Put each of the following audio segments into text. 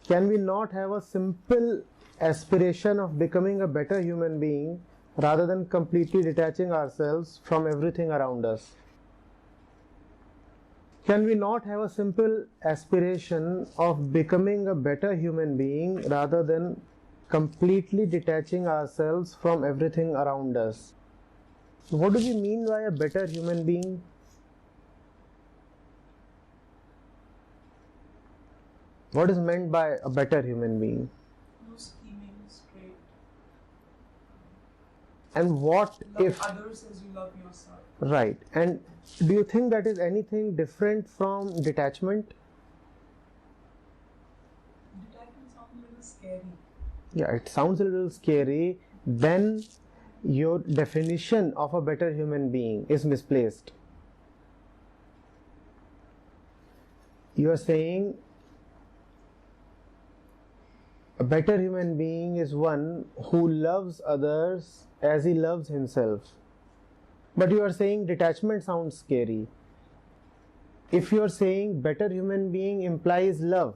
Can we not have a simple aspiration of becoming a better human being rather than completely detaching ourselves from everything around us? Can we not have a simple aspiration of becoming a better human being rather than completely detaching ourselves from everything around us? What do we mean by a better human being? What is meant by a better human being? No scheming, straight. And what Love if others as you love yourself. right? And do you think that is anything different from detachment? Detachment sounds a little scary. Yeah, it sounds a little scary. Then your definition of a better human being is misplaced. You are saying a better human being is one who loves others as he loves himself. But you are saying detachment sounds scary. If you are saying better human being implies love,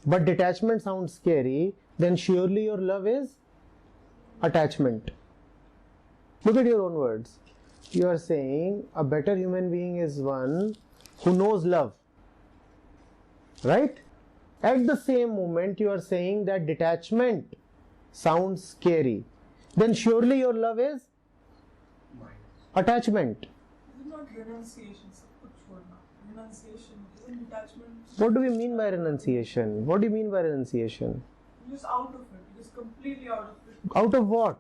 but detachment sounds scary, then surely your love is attachment. Look at your own words. You are saying a better human being is one who knows love. Right? At the same moment, you are saying that detachment sounds scary. Then surely your love is attachment. Is it not renunciation? Renunciation isn't detachment. What do we mean by renunciation? What do you mean by renunciation? You're just out of it. You're just completely out of it. Out of what?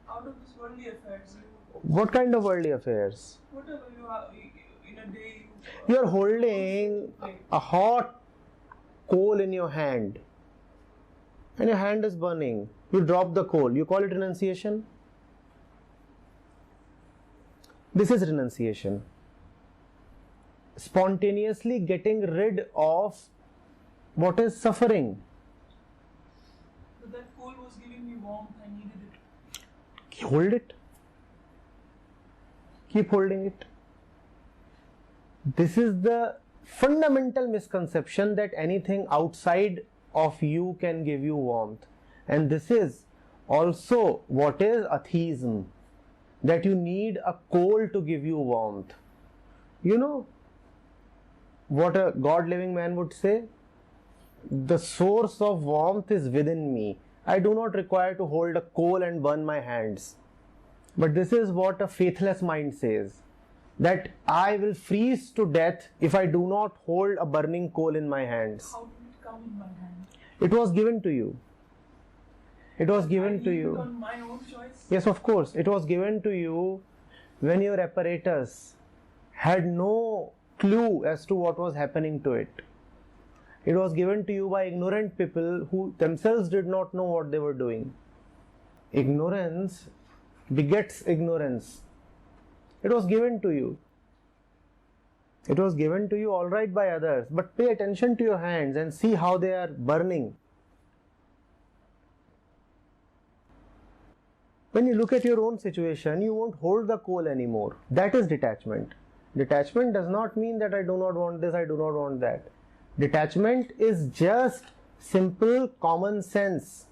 Out of this worldly affairs. What kind of worldly affairs? Whatever you have in a day. You are holding a hot coal in your hand and your hand is burning. You drop the coal. You call it renunciation? This is renunciation. Spontaneously getting rid of what is suffering. But that coal was giving me warmth. I needed it. Hold it. Keep holding it. This is the fundamental misconception that anything outside of you can give you warmth. And this is also what is atheism. That you need a coal to give you warmth. You know what a God-living man would say? The source of warmth is within me. I do not require to hold a coal and burn my hands. But this is what a faithless mind says. That I will freeze to death if I do not hold a burning coal in my hands. How did it come in my hand? It was given to you. It was given to you. On my own choice? Yes, of course. It was given to you when your apparatus had no clue as to what was happening to it. It was given to you by ignorant people who themselves did not know what they were doing. Ignorance begets ignorance. It was given to you. It was given to you all right by others, but pay attention to your hands and see how they are burning. When you look at your own situation, you won't hold the coal anymore. That is detachment. Detachment does not mean that I do not want this, I do not want that. Detachment is just simple common sense.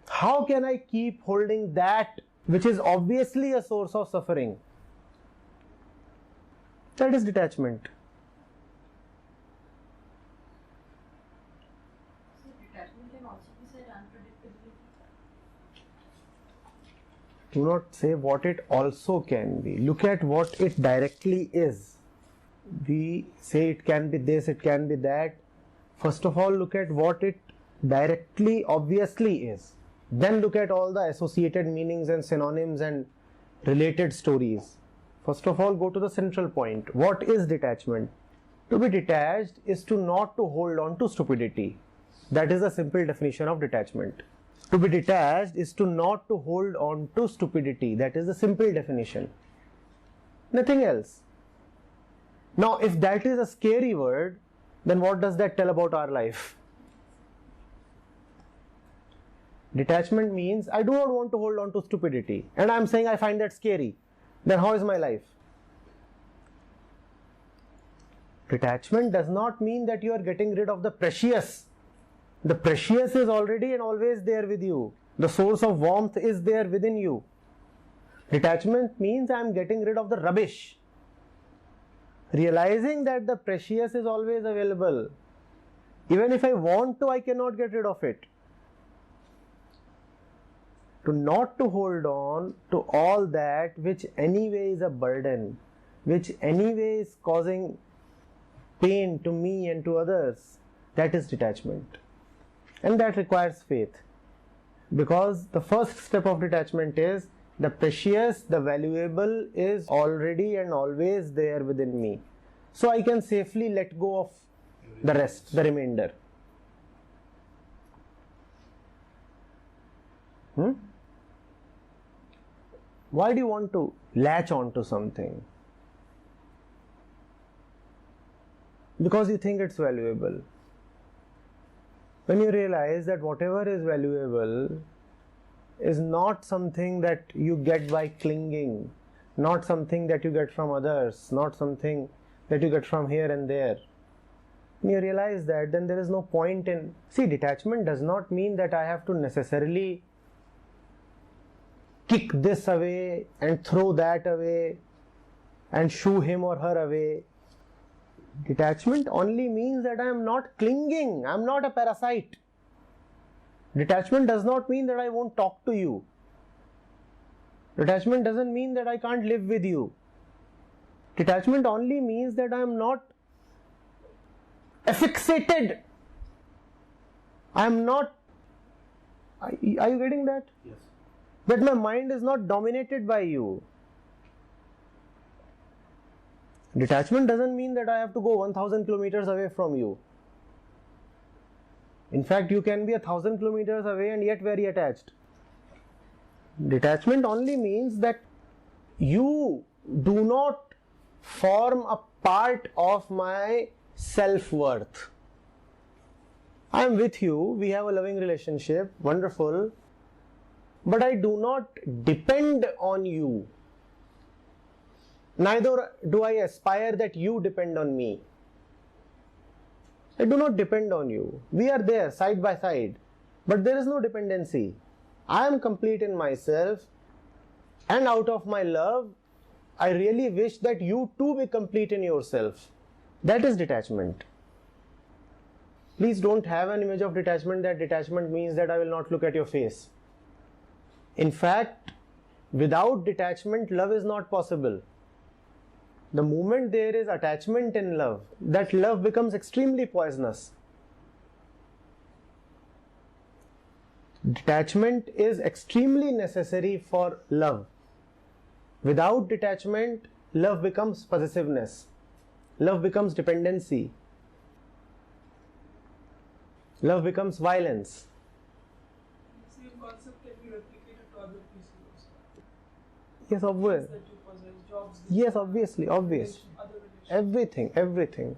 How can I keep holding that which is obviously a source of suffering? That is detachment. So detachment can also be said unpredictability. Do not say what it also can be. Look at what it directly is. We say it can be this, it can be that. First of all, look at what it directly, obviously is. Then look at all the associated meanings and synonyms and related stories. First of all, go to the central point. What is detachment? To be detached is to not to hold on to stupidity. That is the simple definition of detachment. To be detached is to not to hold on to stupidity. That is the simple definition. Nothing else. Now, if that is a scary word, then what does that tell about our life? Detachment means I do not want to hold on to stupidity, and I am saying I find that scary. Then how is my life? Detachment does not mean that you are getting rid of the precious. The precious is already and always there with you. The source of warmth is there within you. Detachment means I am getting rid of the rubbish. Realizing that the precious is always available. Even if I want to, I cannot get rid of it. To not to hold on to all that which anyway is a burden, which anyway is causing pain to me and to others, that is detachment. And that requires faith. Because the first step of detachment is the precious, the valuable is already and always there within me. So I can safely let go of the rest, the remainder. Why do you want to latch on to something? Because you think it's valuable. When you realize that whatever is valuable is not something that you get by clinging, not something that you get from others, not something that you get from here and there. When you realize that, then there is no point in... See, detachment does not mean that I have to necessarily kick this away and throw that away and shoo him or her away. Detachment only means that I am not clinging, I am not a parasite. Detachment does not mean that I won't talk to you. Detachment doesn't mean that I can't live with you. Detachment only means that I am not affixated. I am not... Are you getting that? Yes. That my mind is not dominated by you. Detachment doesn't mean that I have to go 1000 kilometers away from you. In fact, you can be 1000 kilometers away and yet very attached. Detachment only means that you do not form a part of my self-worth. I am with you, we have a loving relationship, wonderful, but I do not depend on you. Neither do I aspire that you depend on me. I do not depend on you. We are there side by side, but there is no dependency. I am complete in myself, and out of my love, I really wish that you too be complete in yourself. That is detachment. Please don't have an image of detachment that detachment means that I will not look at your face. In fact, without detachment, love is not possible. The moment there is attachment in love, that love becomes extremely poisonous. Detachment is extremely necessary for love. Without detachment, love becomes possessiveness. Love becomes dependency. Love becomes violence. The same concept can be replicated to other pieces also. Yes, obvious. That you possess, jobs, Yes, obviously, obvious. other relations. Everything.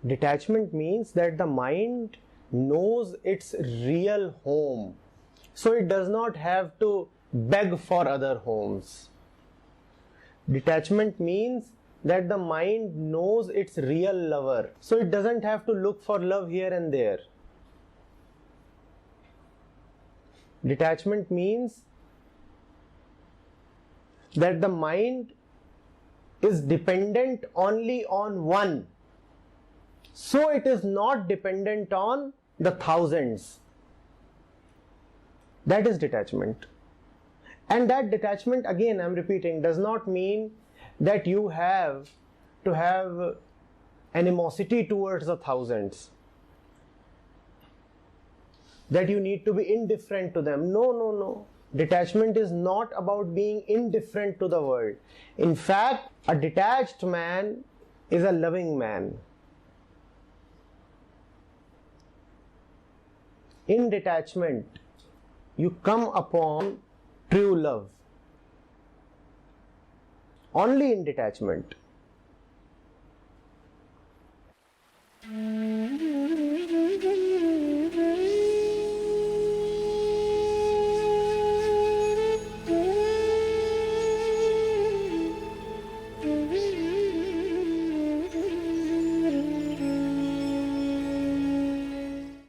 Detachment means that the mind knows its real home. So it does not have to beg for other homes. Detachment means that the mind knows its real lover. So it doesn't have to look for love here and there. Detachment means that the mind is dependent only on one. So it is not dependent on the thousands. That is detachment. And that detachment, again I am repeating, does not mean that you have to have animosity towards the thousands. That you need to be indifferent to them. No. Detachment is not about being indifferent to the world. In fact, a detached man is a loving man. In detachment, you come upon true love. Only in detachment.